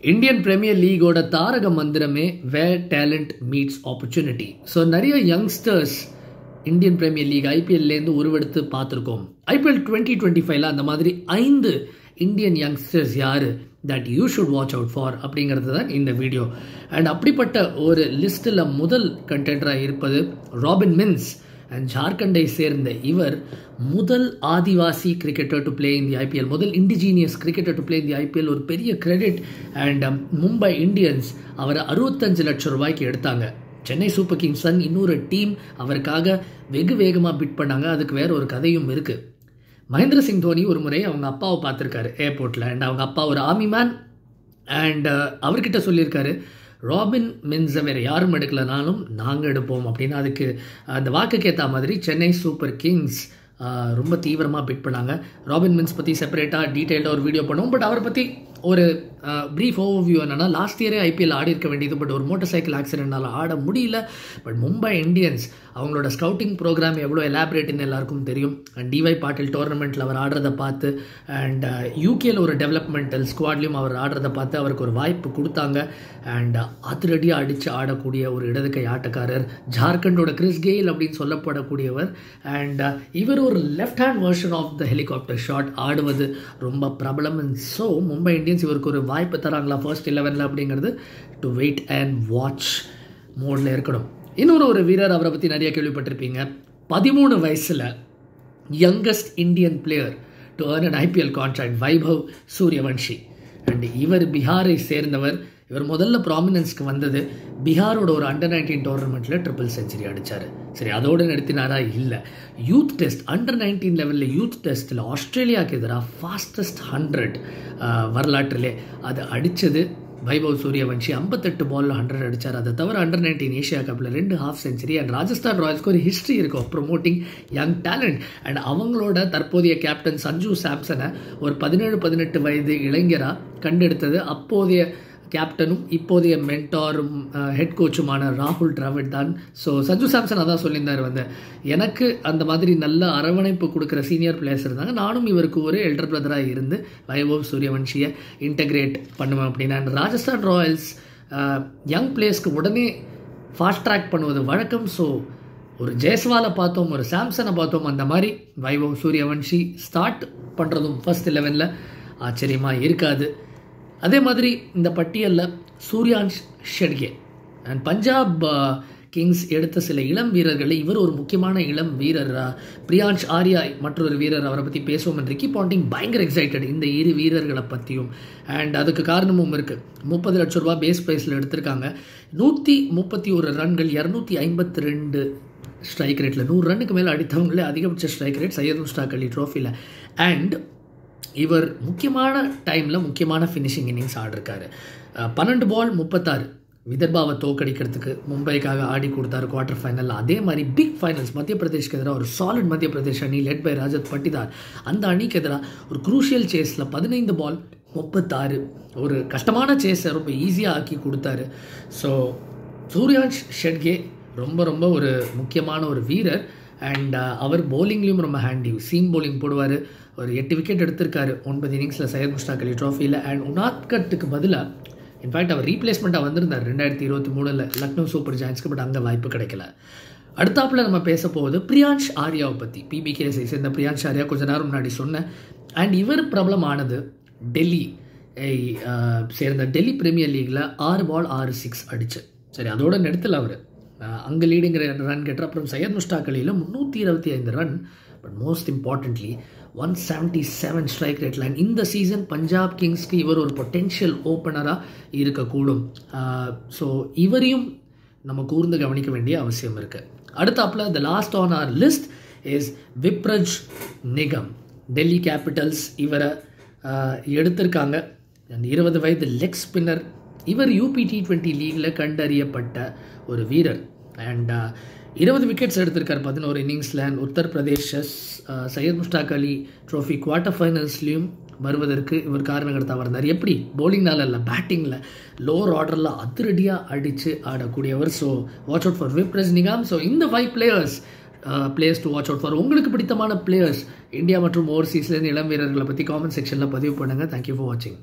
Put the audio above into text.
Indian premier லீகோட தாரக மந்திரமே வேர் talent meets opportunity. So நிறைய யங்ஸ்டர்ஸ் இந்தியன் பிரீமியர் லீக் ஐபிஎல்லேருந்து உருவெடுத்து பார்த்துருக்கோம். ஐபிஎல் 2025 அந்த மாதிரி 5 இந்தியன் யங்ஸ்டர்ஸ் யார் that you should watch out for அப்படிங்கிறது தான் இந்த வீடியோ. அண்ட் அப்படிப்பட்ட ஒரு லிஸ்ட்டில் முதல் கண்டெண்டராக இருப்பது ராபின் மின்ஸ். அண்ட் ஜார்க்கண்டை சேர்ந்த இவர் முதல் Adivasi cricketer to play in the IPL, முதல் indigenous cricketer to play in the IPL. ஒரு பெரிய கிரெடிட். அண்ட் மும்பை இந்தியன்ஸ் அவரை 65 லட்சம் ரூபாய்க்கு எடுத்தாங்க. சென்னை சூப்பர் கிங்ஸ் இன்னொரு டீம் அவருக்காக வெகு வேகமாக பிட் பண்ணாங்க. அதுக்கு வேற ஒரு கதையும் இருக்குது. மகேந்திர சிங் தோனி ஒரு முறை அவங்க அப்பாவை பார்த்துருக்காரு ஏர்போர்ட்டில். அண்ட் அவங்க அப்பா ஒரு ஆர்மி மேன். அண்ட் அவர்கிட்ட சொல்லியிருக்காரு, ராபின் மின்ஸை வேறு யாரும் எடுக்கலனாலும் நாங்கள் எடுப்போம் அப்படின்னு. அதுக்கு அந்த வாக்குக்கு ஏற்ற மாதிரி சென்னை சூப்பர் கிங்ஸ் ரொம்ப தீவிரமாக பிட் பண்ணாங்க. ராபின் மின்ஸ் பற்றி செப்பரேட்டாக டீட்டெயில்டாக ஒரு வீடியோ பண்ணுவோம். பட் அவரை பற்றி ஒரு ப்ரீஃப் ஓவர்வியூ என்னென்னா, லாஸ்ட் இயரே ஐபிஎல் ஆடி இருக்க வேண்டியது. பட் ஒரு மோட்டார் சைக்கிள் ஆக்சிடென்ட்னால ஆட முடியல. பட் மும்பை இந்தியன்ஸ் அவங்களோட ஸ்கவுட்டிங் ப்ரோக்ராம் எவ்வளோ எலாபரேட்னு எல்லாருக்கும் தெரியும். அண்ட் டிஒய் பாட்டில் டோர்னமெண்ட்டில் அவர் ஆடுறதை பார்த்து, அண்ட் யூகேல ஒரு டெவலப்மெண்டல் ஸ்குவாட்லேயும் அவர் ஆடுறதை பார்த்து அவருக்கு ஒரு வாய்ப்பு கொடுத்தாங்க. அண்ட் அதிரடியாக அடித்து ஆடக்கூடிய ஒரு இடது கை ஆட்டக்காரர், ஜார்க்கண்டோட கிறிஸ் கெயில் அப்படின்னு சொல்லப்படக்கூடியவர். அண்ட் இவர் ஒரு left hand version of the helicopter shot ஆடுவது ரொம்ப பிரபலம். அண்ட் ஸோ மும்பை இந்தியன்ஸ் இவருக்கு ஒரு வாய்ப்பு தராங்களா ஃபர்ஸ்ட் 11 அப்படிங்கிறது டு வெயிட் அண்ட் வாட்ச் மோடில் இருக்கணும். இன்னொரு வீரர், அவரை பற்றி நிறைய கேள்விப்பட்டிருப்பீங்க. 13 வயசில் youngest Indian player to earn an IPL contract, Vaibhav Suryavanshi. And இவர் பீகாரை சேர்ந்தவர். இவர் முதல்ல ப்ராமினன்ஸ்க்கு வந்தது பீகாரோட ஒரு அண்டர்-19 டோர்னமெண்ட்டில் ட்ரிபிள் செஞ்சுரி அடித்தார். சரி, அதோடு நிறுத்தினாரா? இல்லை. யூத் டெஸ்ட் அண்டர்-19 லெவலில் யூத் டெஸ்ட்டில் ஆஸ்திரேலியாவுக்கு எதிராக ஃபாஸ்டஸ்ட் 100 வரலாற்றிலே அது அடித்தது வைபவ் சூரியவன்ஷி. 58 பாலில் 100 அடித்தார். அதை தவிர அண்டர்-19 ஏஷியா கப்பில் 2 ஹாஃப் செஞ்சுரி. அண்ட் ராஜஸ்தான் ராயல்ஸ்க்கு ஒரு ஹிஸ்ட்ரி இருக்கும் ப்ரொமோட்டிங் யங் டேலண்ட். அண்ட் அவங்களோட தற்போதைய கேப்டன் சஞ்சு சாம்சனை ஒரு 17-18 வயது இளைஞராக கண்டெடுத்தது அப்போதைய கேப்டனும் இப்போதைய மென்டாரும் ஹெட் கோச்சுமான ராகுல் டிராவிட் தான். ஸோ சஞ்சு சாம்சன் அதான் சொல்லியிருந்தார், எனக்கு அந்த மாதிரி நல்ல அரவணைப்பு கொடுக்குற சீனியர் பிளேயர்ஸ் இருந்தாங்க, நானும் இவருக்கு ஒரு எல்டர் பிரதராக இருந்து வைபவ் சூரியவன்ஷியை இன்டகிரேட் பண்ணுவேன் அப்படின்னு. அண்ட் ராஜஸ்தான் ராயல்ஸ் யங் பிளேயர்ஸ்க்கு உடனே ஃபாஸ்ட் ட்ராக் பண்ணுவது வழக்கம். ஸோ ஒரு ஜெயஸ்வாலை பார்த்தோம், ஒரு சாம்சனை பார்த்தோம். அந்த மாதிரி வைபவ் சூரியவன்ஷி ஸ்டார்ட் பண்ணுறதும் ஃபர்ஸ்ட் 11 ஆச்சரியமாக இருக்காது. அதே மாதிரி இந்த பட்டியலில் சூர்யான்ஷ் ஷெட்கே அண்ட் பஞ்சாப் கிங்ஸ் எடுத்த சில இளம் வீரர்களில் இவர் ஒரு முக்கியமான இளம் வீரர். பிரியான்ஷ் ஆர்யா மற்றொரு வீரர், அவரை பற்றி பேசுவோம். ரிக்கி பாண்டிங் பயங்கர எக்ஸைட்டட் இந்த 2 வீரர்களை பற்றியும். அண்ட் அதுக்கு காரணமும் இருக்குது. 30 லட்சம் ரூபா பேஸ் ப்ரைஸில் எடுத்திருக்காங்க. 131 ரன்கள், 252 ஸ்ட்ரைக் ரேட்டில். 100 ரன்னுக்கு மேலே அடித்தவங்களே அதிகபட்ச ஸ்ட்ரைக் ரேட் சையத் முஸ்டாக் அலி ட்ரோஃபியில். அண்ட் இவர் முக்கியமான டைமில் முக்கியமான ஃபினிஷிங் இன்னிங்ஸ் ஆடிருக்காரு. 12 பால் 36 விதர்பாவை தோக்கடிக்கிறதுக்கு மும்பைக்காக ஆடி கொடுத்தாரு குவார்டர் ஃபைனலில். அதே மாதிரி பிக் ஃபைனல்ஸ் மத்திய பிரதேஷ்க்கு எதிராக ஒரு சாலிட் மத்திய பிரதேஷ் அணி லெட் பை ராஜத் பட்டிதார், அந்த அணிக்கு எதிராக ஒரு குரூஷியல் சேஸில் 15 பால் 36 ஒரு கஷ்டமான சேஸை ரொம்ப ஈஸியாக ஆக்கி கொடுத்தாரு. ஸோ சூர்யான்ஷ் ஷெட்கே ரொம்ப ஒரு முக்கியமான ஒரு வீரர். அண்ட் அவர் பவுலிங்லேயும் ரொம்ப ஹேண்டி, சீம் பவுலிங் போடுவார். ஒரு 8 விக்கெட் எடுத்திருக்காரு 9 இன்னிங்ஸில் சையத் முஸ்டாக் அலி ட்ராஃபியில். அண்ட் உனாத்கட்டுக்கு பதிலாக இன்ஃபேக்ட் அவர் ரீப்ளேஸ்மெண்ட்டாக வந்திருந்தார் 2023 லக்னோ சூப்பர் ஜாயின்ஸ்க்கு. பட் அங்கே வாய்ப்பு கிடைக்கல. அடுத்தாப்பில் நம்ம பேச போவது பிரியான்ஷ் ஆர்யாவை பற்றி. பிபிகேஎஸை சேர்ந்த பிரியான்ஷ் ஆர்யா கொஞ்ச நேரம் முன்னாடி சொன்னேன். அண்ட் இவர் பிரபலமானது டெல்லி சேர்ந்த டெல்லி பிரீமியர் லீக்கில் 6 பால் 6 சிக்ஸ் அடிச்சு. சரி, அதோட நிறுத்தல அவர் அங்கே லீடிங் ரன் கெட்டர். அப்புறம் சையத் முஸ்டாக் அலியில் 325 run. But most importantly 177 strike rate line. இந்த சீசன் பஞ்சாப் கிங்ஸ்க்கு இவர் ஒரு பொட்டென்ஷியல் ஓப்பனராக இருக்கக்கூடும். ஸோ இவரையும் நம்ம கூர்ந்து கவனிக்க வேண்டிய அவசியம் இருக்குது. அடுத்தாப்பில் the last on our list is Vipraj Nigam. Delhi Capitals இவரை எடுத்திருக்காங்க. 20 வயது லெக் ஸ்பின்னர். இவர் யூபி T20 லீகில் கண்டறியப்பட்ட ஒரு வீரர். அண்ட் 20 விக்கெட்ஸ் எடுத்திருக்கார் 11 இன்னிங்ஸில். And Uttar Pradesh Syed Mushtaq Ali trophy quarter ஃபைனல்ஸ்லையும் வருவதற்கு இவர் காரணகர்த்தா இருந்தார். எப்படி? பவுலிங்னால இல்லை, பேட்டிங்கில் லோவர் ஆர்டரில் அதிரடியாக அடித்து ஆடக்கூடியவர். So watch out for Vipraj Nigam. So இந்த 5 players to watch out for. உங்களுக்கு பிடித்தமான பிளேயர்ஸ் இந்தியா மற்றும் ஓவர்சீஸ்லேருந்து இளம் வீரர்களை பற்றி காமெண்ட் செக்ஷனில் பதிவு பண்ணுங்கள். தேங்க்யூ ஃபார் வாட்சிங்.